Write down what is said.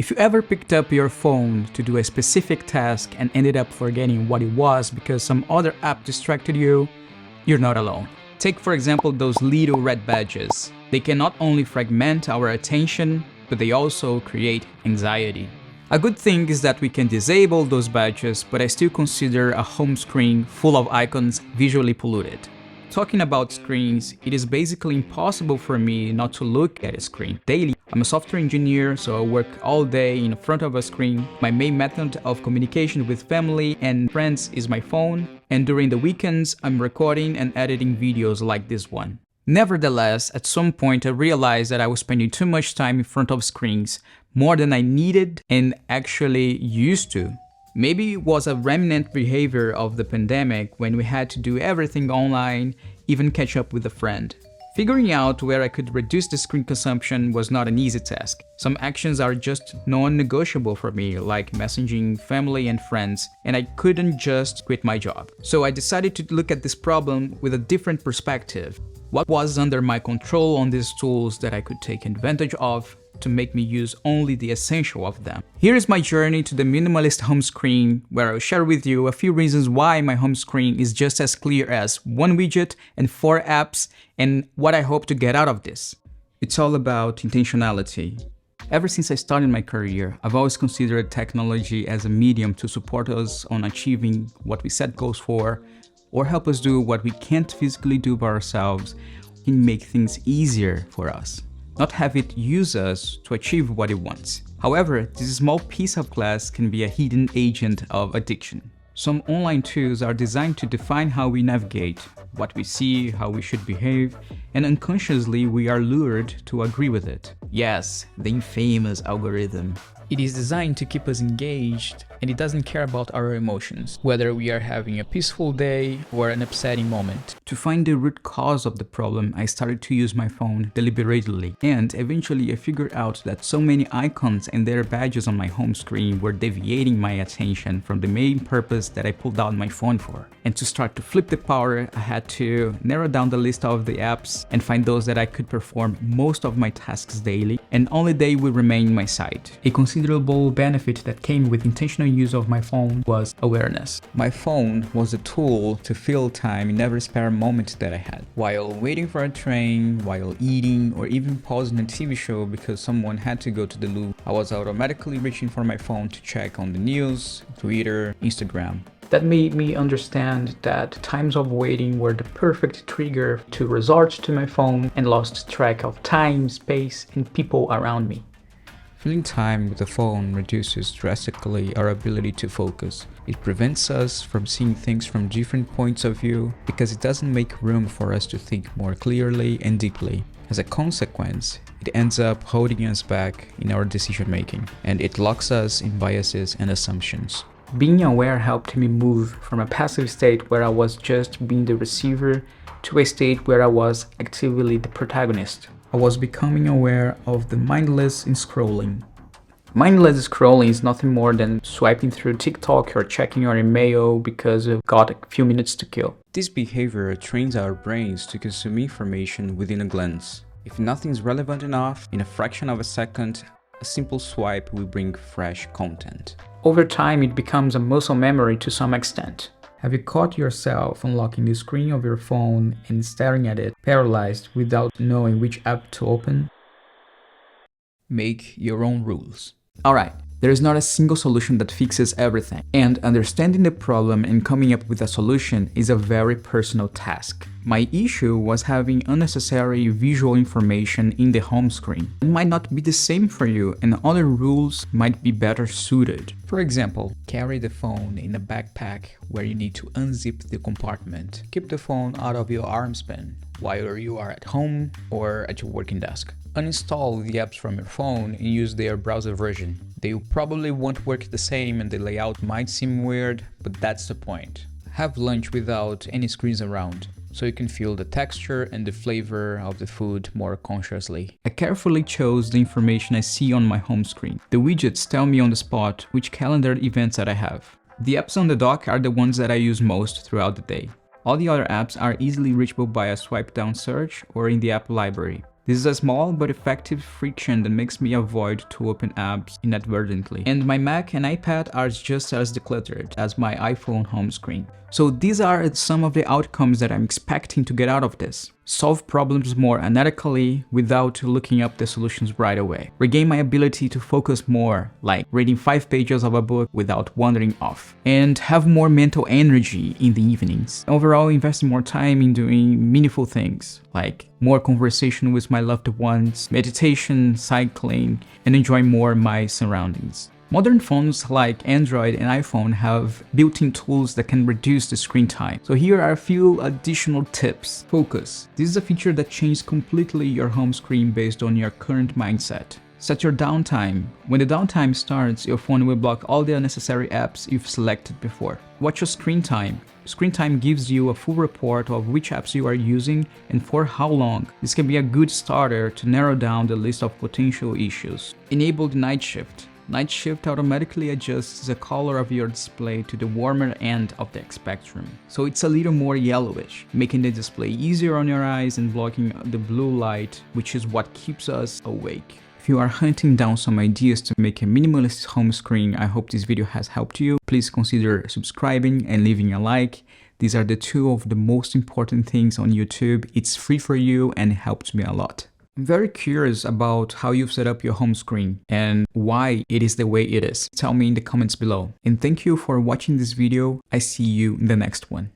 If you ever picked up your phone to do a specific task and ended up forgetting what it was because some other app distracted you, you're not alone. Take for example those little red badges. They can not only fragment our attention, but they also create anxiety. A good thing is that we can disable those badges, but I still consider a home screen full of icons visually polluted. Talking about screens, it is basically impossible for me not to look at a screen daily. I'm a software engineer, so I work all day in front of a screen. My main method of communication with family and friends is my phone, and during the weekends, I'm recording and editing videos like this one. Nevertheless, at some point I realized that I was spending too much time in front of screens, more than I needed and actually used to. Maybe it was a remnant behavior of the pandemic when we had to do everything online, even catch up with a friend. Figuring out where I could reduce the screen consumption was not an easy task. Some actions are just non-negotiable for me, like messaging family and friends, and I couldn't just quit my job. So I decided to look at this problem with a different perspective. What was under my control on these tools that I could take advantage of to make me use only the essential of them. Here is my journey to the minimalist home screen, where I'll share with you a few reasons why my home screen is just as clear as one widget and 4 apps, and what I hope to get out of this. It's all about intentionality. Ever since I started my career, I've always considered technology as a medium to support us on achieving what we set goals for, or help us do what we can't physically do by ourselves, and make things easier for us, not have it use us to achieve what it wants. However, this small piece of glass can be a hidden agent of addiction. Some online tools are designed to define how we navigate, what we see, how we should behave, and unconsciously we are lured to agree with it. Yes, the infamous algorithm. It is designed to keep us engaged, and it doesn't care about our emotions, whether we are having a peaceful day or an upsetting moment. To find the root cause of the problem, I started to use my phone deliberately, and eventually I figured out that so many icons and their badges on my home screen were deviating my attention from the main purpose that I pulled out my phone for. And to start to flip the power, I had to narrow down the list of the apps and find those that I could perform most of my tasks daily, and only they would remain in my sight. A considerable benefit that came with intentional use of my phone was awareness. My phone was a tool to fill time in every spare moment that I had. While waiting for a train, while eating, or even pausing a TV show because someone had to go to the loo, I was automatically reaching for my phone to check on the news, Twitter, Instagram. That made me understand that times of waiting were the perfect trigger to resort to my phone and lost track of time, space, and people around me. Filling time with the phone reduces drastically our ability to focus. It prevents us from seeing things from different points of view because it doesn't make room for us to think more clearly and deeply. As a consequence, it ends up holding us back in our decision making, and it locks us in biases and assumptions. Being aware helped me move from a passive state where I was just being the receiver to a state where I was actively the protagonist. I was becoming aware of the mindless scrolling. Mindless scrolling is nothing more than swiping through TikTok or checking your email because you've got a few minutes to kill. This behavior trains our brains to consume information within a glance. If nothing's relevant enough, in a fraction of a second, a simple swipe will bring fresh content. Over time, it becomes a muscle memory to some extent. Have you caught yourself unlocking the screen of your phone and staring at it, paralyzed without knowing which app to open? Make your own rules. Alright, there is not a single solution that fixes everything, and understanding the problem and coming up with a solution is a very personal task. My issue was having unnecessary visual information in the home screen. It might not be the same for you, and other rules might be better suited. For example, carry the phone in a backpack where you need to unzip the compartment. Keep the phone out of your arm span while you are at home or at your working desk. Uninstall the apps from your phone and use their browser version. They probably won't work the same and the layout might seem weird, but that's the point. Have lunch without any screens around, so you can feel the texture and the flavor of the food more consciously. I carefully chose the information I see on my home screen. The widgets tell me on the spot which calendar events that I have. The apps on the dock are the ones that I use most throughout the day. All the other apps are easily reachable by a swipe down search or in the app library. This is a small but effective friction that makes me avoid to open apps inadvertently. And my Mac and iPad are just as decluttered as my iPhone home screen. So these are some of the outcomes that I'm expecting to get out of this. Solve problems more analytically without looking up the solutions right away. Regain my ability to focus more, like reading 5 pages of a book without wandering off. And have more mental energy in the evenings. Overall, investing more time in doing meaningful things, like more conversation with my loved ones, meditation, cycling, and enjoy more my surroundings. Modern phones like Android and iPhone have built-in tools that can reduce the screen time. So here are a few additional tips. Focus. This is a feature that changes completely your home screen based on your current mindset. Set your downtime. When the downtime starts, your phone will block all the unnecessary apps you've selected before. Watch your screen time. Screen time gives you a full report of which apps you are using and for how long. This can be a good starter to narrow down the list of potential issues. Enable the night shift. Night shift automatically adjusts the color of your display to the warmer end of the spectrum, so it's a little more yellowish, making the display easier on your eyes and blocking the blue light, which is what keeps us awake. If you are hunting down some ideas to make a minimalist home screen, I hope this video has helped you. Please consider subscribing and leaving a like. These are the two of the most important things on YouTube. It's free for you and it helps me a lot. I'm very curious about how you've set up your home screen and why it is the way it is. Tell me in the comments below. And thank you for watching this video. I see you in the next one.